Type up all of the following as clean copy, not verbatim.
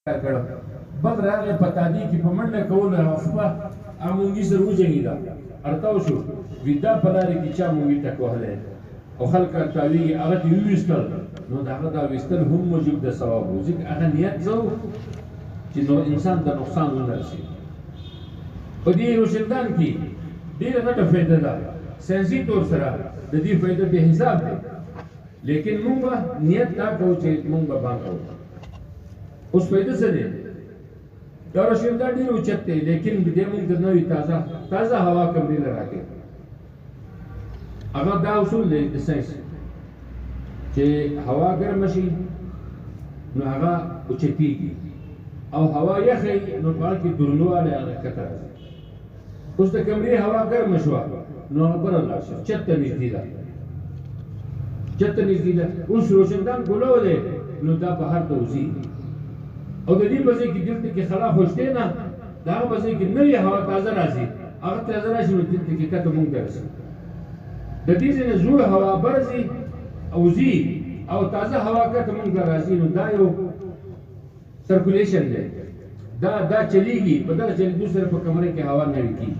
کړو بل راغی په تادی کې په منډه کوله خپه امونګي سره وجنګیدا ارتاو شو ودا په لارې کې چا مونږی ټکوهله او خلک تاوی هغه دی وستل نو داغه دا وستل هم موجب د ثواب ځکه هغه نیت زو چې نو انسان د نقصان نه رسي په دې روشندان کې ډیره غټه فائدہ ده سنسي تور سره د دې فائدہ به حساب دی لیکن مونږ نیت دا کوو چې مونږ به باندې اوس فائدہ څه دی دا روشندان ډیر اوچت دی لیکن دې مونږ د نوې تازه هوا کمرې لراکې هغه دا اصول دی د ساينس چې هوا ګرم شي نو هغه اوچتېږي او هوا یخی نو پاکي درنواله حرکت راځي اوس د کمرې هوا ګرم شو نو بل الله شو چته نږدې ده اوس روشندان ګلولې نو دا بهر ته وځي او د دې بځې کې دلته کې خلا خوشته نه دا بځې کې نوې هوا تازه راځي هغه تازه راشي نو دلته کې کته مونږ درسي د دې نه زوړ هوا برزي او زی او تازه هوا کته مونږ راځي نو دا یو سرکولیشن دی دا چلیږي په دغه چلیدو سره په کمرې کې هوا نه وي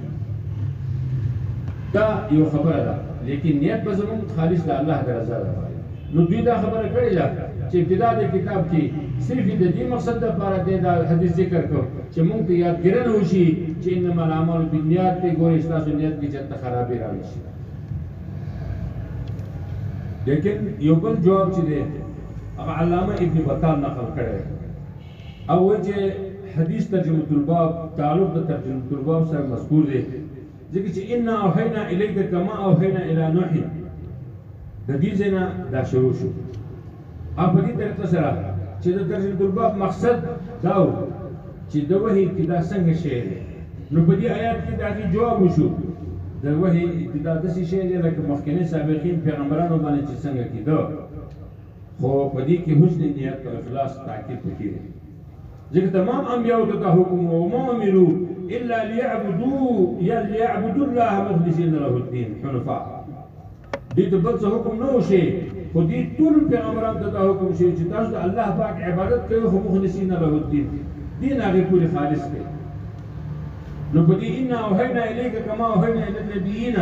دا یو خبره ده لیکن نیت به زموږ خالص د الله د رضا لپاره نو دوی دا خبره کړې ده چې ابتدا د کتاب کې صرف د دې مقصد لپاره دا حدیث ذکر کړ چې موږ ته یادګرنه وشي چې انما الاعمال بالنیات ته ګورې ستاسو نیت کې چې خرابې راشي لیکن یو بل جواب چې دی هغه علامه ابن بطال نقل کړی او چې حدیث ترجمه الباب تعلق د ترجمه الباب سره مذکور دی ځکه چې ان اوحینا الیک کما اوحینا الی نوح د دې ځنا دا شروع شو په دې طریقه سره چې د ترجمه الباب مقصد دا و چې د وحی ابتدا څنګه شی نو په دې آیات کې دا جواب وشو د وحی ابتدا د شی دی لکه مخکنی سابقین پیغمبرانو باندې چې څنګه کېدو خو په دې کې حسن نیت او اخلاص تاکید وکړي ځکه تمام انبیاء ته حکم او ما امروا الا ليعبدوا الله مخلصين له الدين حنفاء دې ته بل څه حکم نه وشي خو دې ټول پیغمبرانو ته حکم شي چې تاسو د الله پاک عبادت کوئ خو مخلصين له الدين دین هغه پوری خالص کړئ نو په دې ان اوحینا الیک کما اوحینا الی النبیین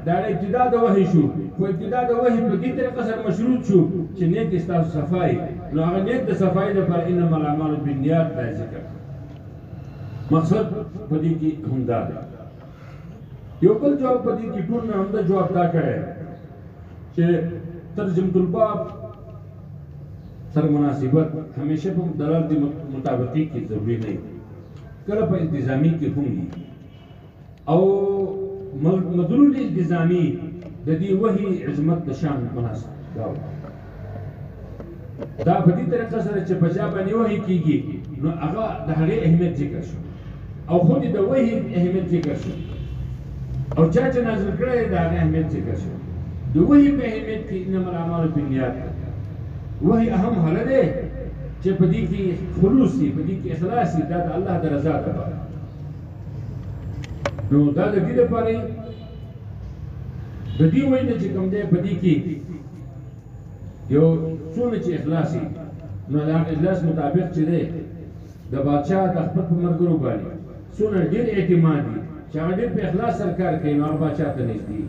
دا ابتدا د وحی شو خو ابتدا د وحی په دې طریقه سره مشروط شو چې نیت تاسو صفای نو هغه نیت د صفای لپاره انما الاعمال بالنیات دا ذکر مقصد په دې کې همدا دی یو بل جواب په دې کې ټول نه همدا جواب دا کړی چې ترجمه الباب سره مناسبت همیشه په دلالت مطابقت کې ضروري نه کله په التزامی کې هم او مدلول التزامی د دې وحی عظمت د شان مناسب دا په دې طریقه سره چې په ځا باندې وحی کیږي نو هغه د هغه اهمیت ذکر شو او خود د وحی اهمیت ذکر شو او چې نازل کړی دا اهمیت ذکر شو د وحی په اهمیت کې انما الاعمال بالنیات وحی اهم حاله ده چې په دې کې خلوص دی په دې کې اخلاص دی دا د الله د رضا لپاره نو دا د دې لپاره د دې وینه چې کوم دی په دې کې یو څونه چې اخلاص دی نو دا اخلاص مطابق چې دی د بادشاہ د خپل مرګرو باندې څونه ډېر اعتماد دی چې هغه ډېر په اخلاص سره کار کوي نو بادشاہ ته نږدې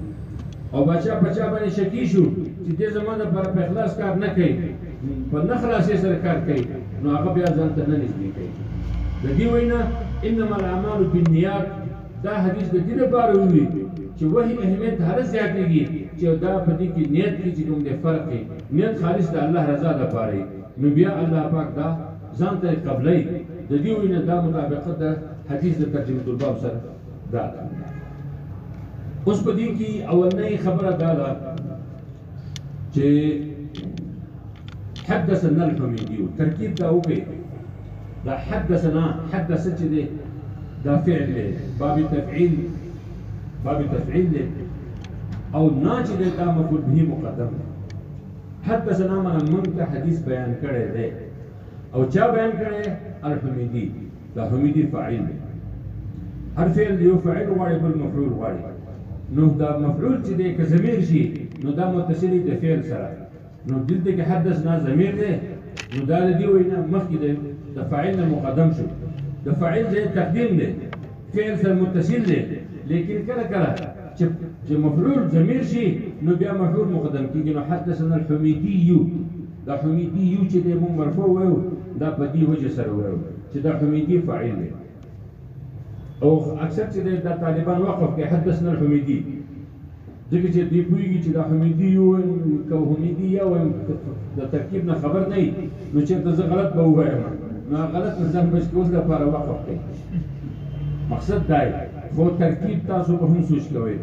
او بادشاہ بچا باندې شکی شو چې دې زمانه پر په اخلاص کار نه کوي په نخلاصې سره کار کوي نو هغه بیا ځان ته نه نږدې کوي د دې وینا انما الاعمال بالنیات دا حدیث د دې لپاره وی چې وحی اهمیت هر زیاتېږي چې دا په دې کې نیت کې چې کوم دی فرق دی نیت خالص د الله رضا لپاره نو بیا الله پاک دا ځان ته قبلې د دې وینا دا مطابقت د حدیث د ترجمه الباب سره دا اوس په دې کې اولنۍ خبره دا ده چې حدثنا الحميدي ترکیب دا وکړي دا حدثنا حدث چې دی دا فعل دی باب تفعیل دی او نا چې دی دا مفعول به مقدم دی حدثنا من ته حدیث بیان کړی دی او چا بیان کړی الحميدي دا حميدي فاعل دی هر فعل یو فاعل غواړي بل مفعول غواړي نو دا مفعول چې دی که ضمیر شي نو دا متصل دی د فعل سره نو دلته کې حدثنا ضمیر دی نو دا د دې وینا مخکې د فاعل نه مقدم شو د فاعل ځای تقدیم دی فعل سره متصل دی لیکن کله کله چې مفعول ضمیر شي نو بیا مفعول مقدم کېږي نو حدثنا الحميدي دا حميدي چې د مون مرفوع وایو دا په دې وجه سره وایو چې دا حميدي فاعل دی او اکثر چې د طالبان وقف کې حدثنا الحميدي ځکه چې دوی پوهېږي چې دا حميدي ووایم که حميدي یا وایم د ترکیب نه خبر نه وي نو چېرته زه غلط به ووایم نو غلط نه ځان بچ کولو لپاره وقف کوي مقصد دا خو ترکیب تاسو به هم سوچ کوئ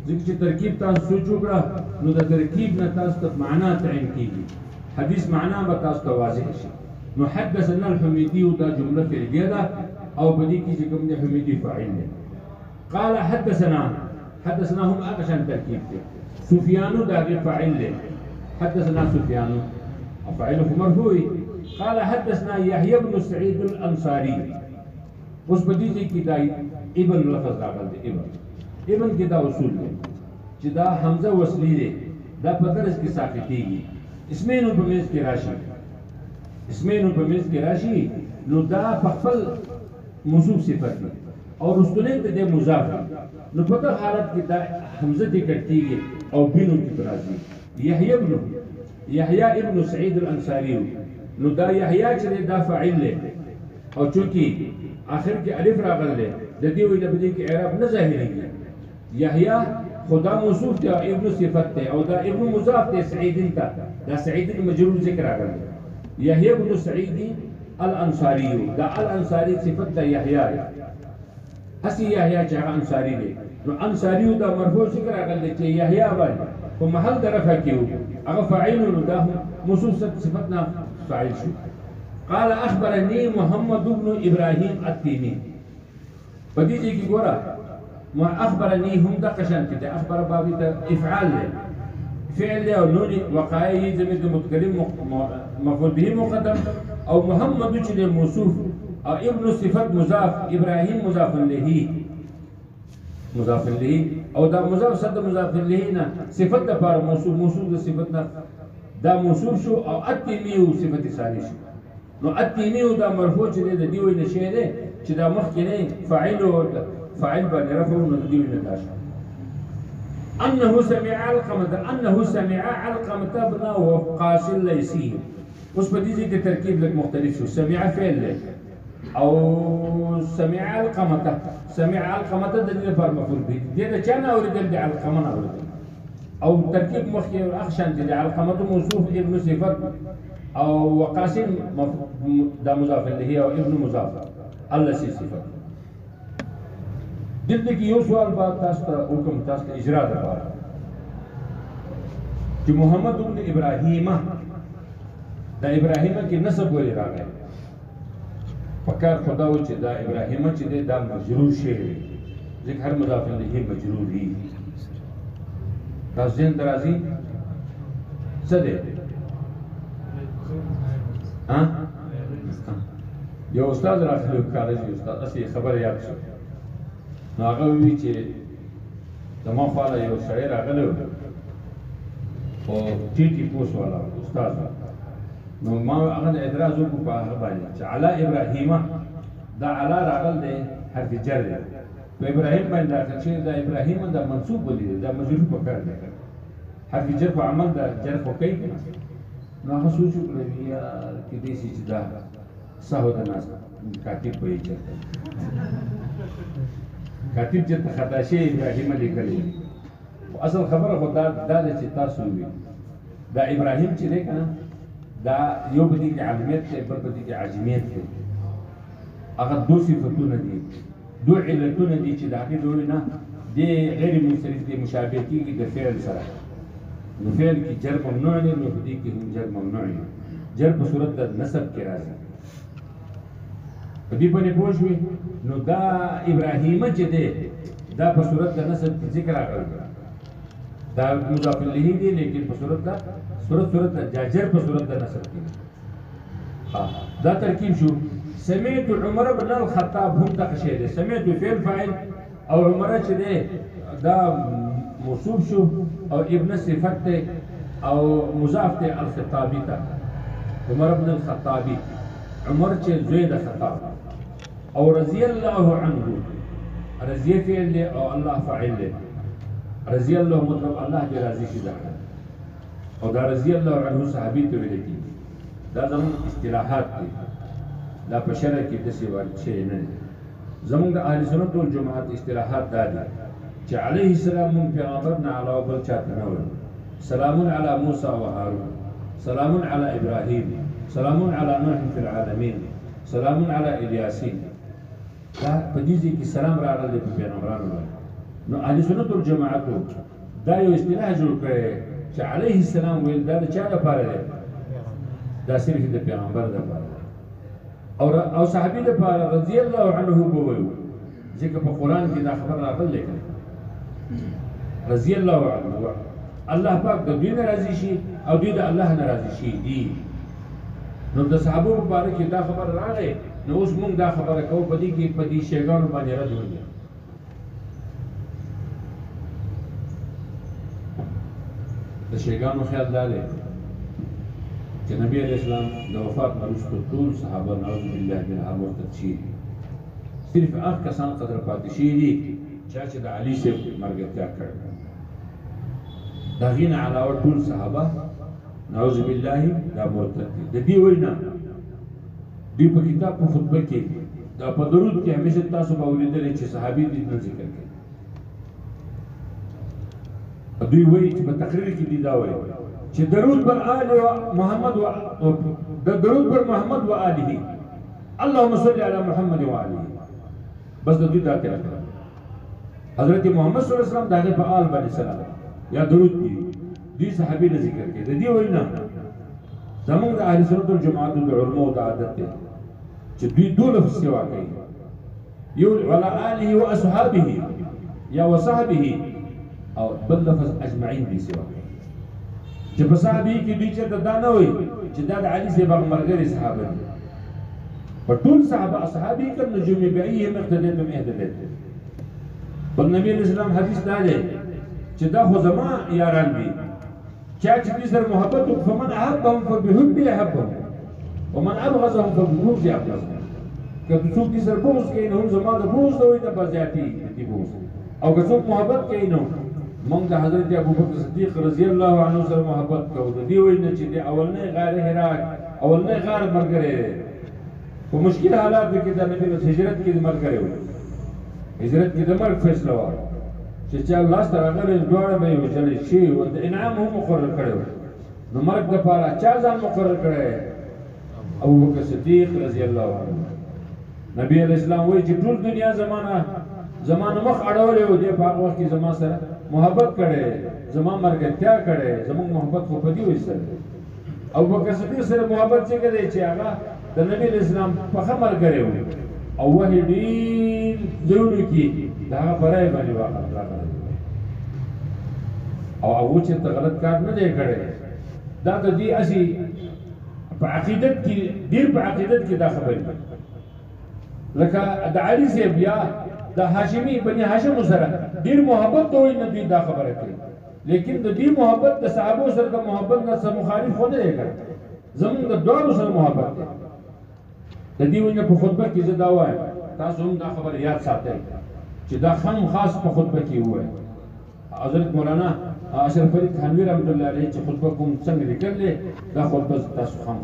ځکه چې ترکیب تاسو سوچ وکړه نو د ترکیب نه تاسو ته معنا تعین کېږي حدیث معنا به تاسو ته واضح شي نو حدثنا الحميدي دا جمله فعلیه ده او په دې کې چې کوم دی حميدي فاعل دی قال حدثنا هم اقشن ترکیب دی سفیان دا غیر فاعل دی حدثنا سفیان فاعله مرفوع قال حدثنا يحيى بن سعيد الانصاري اوس په دې کې دا ابن لفظ راغلی دی ابن کې دا اصول دی چې دا حمزه وصلی دی دا په درس کې ساقطيږي اسمین په میز کې راشي نو دا په خپل موصوف صفت دی او رستنین ته د مضاف نو په دغه حالت کې دا حمزه دې کټیږي او بینو کې راځي یحیی ابن سعید الانصاری نو دا یحیی چې دا فاعل دی او چونکی آخر کې الف راغلی دی د دې وجه په دې کې اعراب نه ظاهرېږي یحیی خدا موصوف دی ابن صفت دی او دا ابن مضاف دی سعیدین ته دا سعیدین مجرور ذکر راغلی یحیی ابن سعید الانصاری دا الانصاری صفت دا یحیی اسی یحیی چې هغه انصاری دی نو انصاری دا مرفوع ذکر راغلی چې یحیی باندې په محل د رفع کې هغه فاعل نو دا موصوف صفتنا فاعل شو قال اخبرني محمد بن ابراهيم التيمي بدي کې ګوره ما اخبرني هم دا قشان کې اخبر بابي ته افعال له فعل له نون وقایي زمید متکلم مفعول به مقدم او محمد چې موصوف او ابن صفت مضاف ابراهيم مضاف الیه او دا مضاف صد مضاف الیه نه صفت د پر موصوف د صفت نه دا موصوف شو او التيمي صفت ثاني شو نو التيمي دا مرفوع چې د دې وینه شی دی چې دا مخکې نه فاعل باندې رفع نو د دې وینه داشه انه سمع علقمه ابن وقاص الليثي اوس په دې کې ترکیب لږ مختلف شو سمع فعل له او سمع علقمه د دې لپاره مفعول دی دا چا نه اوریدل دی علقمه نه اوریدل او ترکیب مخکې اخشن دي علقمه موصوف ابن صفت او وقاسم دا مضاف الیه او ابن مضاف الله سی صفت دلته کې یو سوال بعد تاسو ته حکم تاسو ته اجرا ده بار چې محمد بن ابراهیم دا ابراهیم کې نسب ولې راغی فکر خدا و چې دا ابراهیم چې دا مجرور شی ځکه هر مضاف الیه مجرور دی تاسو ځین درازي څه دی یو استاد راغلی کالج استاد اصلي خبره یاد شو نو هغه وی چې زما خاله یو شاعر راغلی او ټیټي پوس والا استاد نو ما هغه اعتراض وکړ په هغه باندې چې علی ابراهیم دا علی راغل دی حرف جر دی په ابراهیم باندې داخل شي دا ابراهیم دا منصوب ولې دا مجرور پکړ دی حرف جر په عمل دا جر خو کوي نو هغه سوچ وکړ یا کې دې چې دا سهو د ناس کاتب په یې کاتب چې خطا شي ابراهیم لیکلی اصل خبره خو دا چې تاسو وی دا ابراهیم چې دی کنه دا یو په دې کې عالمیت دی بل په دې کې عجمیت دی هغه دوه صفتونه دي دوه علتونه دي چې د هغې دوی نه دی غیر منصرف دی مشابه کېږي د فعل سره نو فعل کې جر ممنوع دی نو په دې کې هم جر ممنوع دی جر په صورت د نسب کې راځي په دې باندې پوه شوې نو دا ابراهیم چې دی دا په صورت د نسب کې ذکر راغلی دا مضاف الیه دی لیکن په صورت د جاجر په صورت د نسب کې دا ترکیب شو سمعت عمر بن الخطاب هم دغه شی دی سمعت فعل فاعل او عمر چې دی دا موصوف شو او ابن صفت ته او مضاف ته الخطابی ته عمر بن الخطابي عمر چې زوی د خطاب او رضی الله عنه رضی فعل دی او الله فاعل دی رضی الله مطلب الله دې راضي شي دا او دا رضی الله عنه صحابي ته ویل کیږي دا زموږ اصطلاحات دي دا په شرع کې داسې شی نه دي زموږ د اهل سنت والجماعت اصطلاحات دا دي چې علیه السلام مونږ پیغمبر نه علاوه بل چاته نه وایو سلام علی موسی و هارون سلام علی ابراهیم سلام علی نوح فی العالمین سلام علی الیاسین دا په دې ځای کې سلام راغلی په پیغمبرانو باندې نو اهل سنت والجماعت دا یو اصطلاح جوړ کړی چې علیه السلام ویل دا د چا لپاره دی دا صرف د پیغمبر لپاره او صحابي لپاره رضی الله عنه وویل ځکه په قرآن کې دا خبر راغلی دی رضی الله عنه الله پاک د دوی نه راضي شي او دوی د الله نه راضي شي دي نو د صحابو مبارک دا خبر راغی نو اوس موږ دا خبره کوو په دې کې په دې شیګانو باندې رد وایي د شیګانو خیال دا دی چې نبی علیہ السلام د وفات نه وروسته ټول صحابه نعوذ بالله منها مرتد شي صرف هغه کسان قدر پاتې شي دي چې د علي صاحب مرګتیا کړې د هغې نه علاوه ټول صحابه نعوذ بالله دا مرتد دي د دې وینا دوی په کتاب په خطبه کې دا په درود کې همیشه تاسو به اورېدلی چې صحابي دې نه ذکر کوي دوی وایي چې په تقریر کې دي دا وایي چې درود بر آل محمد درود بر محمد و آله اللهم صل علی محمد و آله بس د دوی دا تیر حضرت محمد صلی الله علیه وسلم داغه په آل باندې سلام یا درود دی دوی صحابي نه ذکر کوي د دې وینا زموږ د اهل سنت والجماعت د علماء د عادت دی چې دوی دوه لفظ سوا کوي یو ولا آله و اصحابه یا وصحبه او بل لفظ اجمعین دي سوا چې په صحابي کې دوی چې دا نه وي چې دا د علي صاحب مرګري صحابه دي په ټول صحابه اصحابي کې نجوم بعیه مقتدیتم اهدلت په نبی اسلام حدیث دا دی چې دا خو زما یاران دي چا چې دې سره محبت فمن احبهم فبحبه احبهم ومن ابغضهم فببغضه ابغضهم که څوک دې سره بغض کوي نو هم زما د بغض دوی ته بزیاتی دي بغض او که څوک محبت کوي نو موږ د حضرت ابوبکر صدیق رضی الله عنه سره محبت کوو د دې وجه چې د اولنې غار هراک اولنې غار مرګره په مشکل حالات کې د نبی له هجرت کې مرګره و هجرت کې د مرګ فیصله و چې چا الله سره غره دوړه به وچل شي او د انعام هم مقرر کړو نو مرګ د پاره چا ځان مقرر کړی ابوبکر صدیق رضی الله عنه نبی علیہ السلام وایي چې ټول دنیا زمانه مخ اړولې و دې په هغه وخت کې زما سره محبت کړي زما مرګتیا کړي زموږ محبت خو پدی وسره ابوبکر صدیق سره محبت چې کړي چې هغه د نبی اسلام په خبر کړي او وحی ډیر ضروري کې دا برای باندې واقع راغلی او هغه چې غلط کار نه دی کړی دا د دې اسی په عقیدت کې ډیر په عقیدت کې دا خبره لکه د علي صاحب یا د هاشمي بني هاشم سره ډیر محبت دوی نه دی دا خبره کوي لیکن د دې محبت د صحابه سره د محبت نه سره مخالف خو نه دی کړی زموږ د دوه سره محبت دی د دې ونه په خطبه کې زه دا وایم تاسو هم دا خبره یاد ساتئ چې دا خام خاص په خطبه کې وایي حضرت مولانا اشرف علي تھانوی رحمۃ اللہ علیہ چې خطبه کوم څنګه لیکلې دا خطبه تاسو خام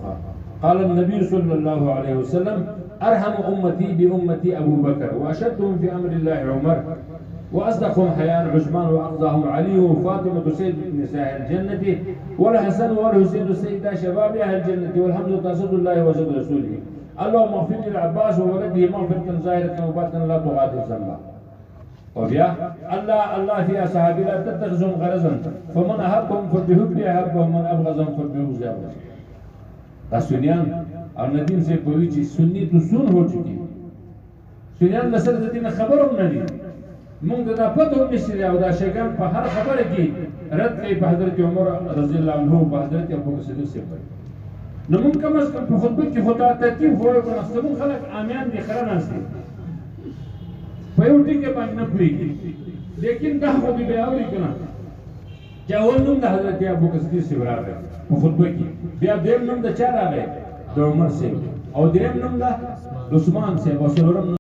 قال النبي صلى الله عليه وسلم ارحم امتي بامتي ابو بكر واشدهم في امر الله عمر واصدقهم حياء عثمان واقضاهم علي وفاطمه سيد نساء الجنه والحسن والحسين سيدا شباب اهل الجنه والحمد لله الله وسيد رسوله اللهم اغفر للعباس وولده مغفرة ظاهرة وباطنة لا تغادر ذنبا وبيا الله في اصحابه لا تتخذهم غرضا فمن احبهم فبحبه احبهم ومن ابغضهم فببغضه ابغضهم سنیان اور ندیم سے کوئی چیز سنی تو سن ہو چکی سنیان نسل د دین خبرم نه دي موږ دا پته هم نشي او دا شیګان په هر خبره کې رد کوي په حضرت عمر رضی الله عنه په حضرت ابوبکر صدیق سے نو موږ کوم څه په خطبه کې خدا ترتیب وایو نو څنګه خلک عامیان دي خران نشي په یو ټکی باندې نه پوي لیکن دا خو دې اوري کنه چې اول نوم د حضرت ابوبکر صدیق صاحب راغی په خطبه کې، بیا دویم نوم د چا راغی؟ د عمر صاحب، او دریم نوم د عثمان صاحب، او څلورم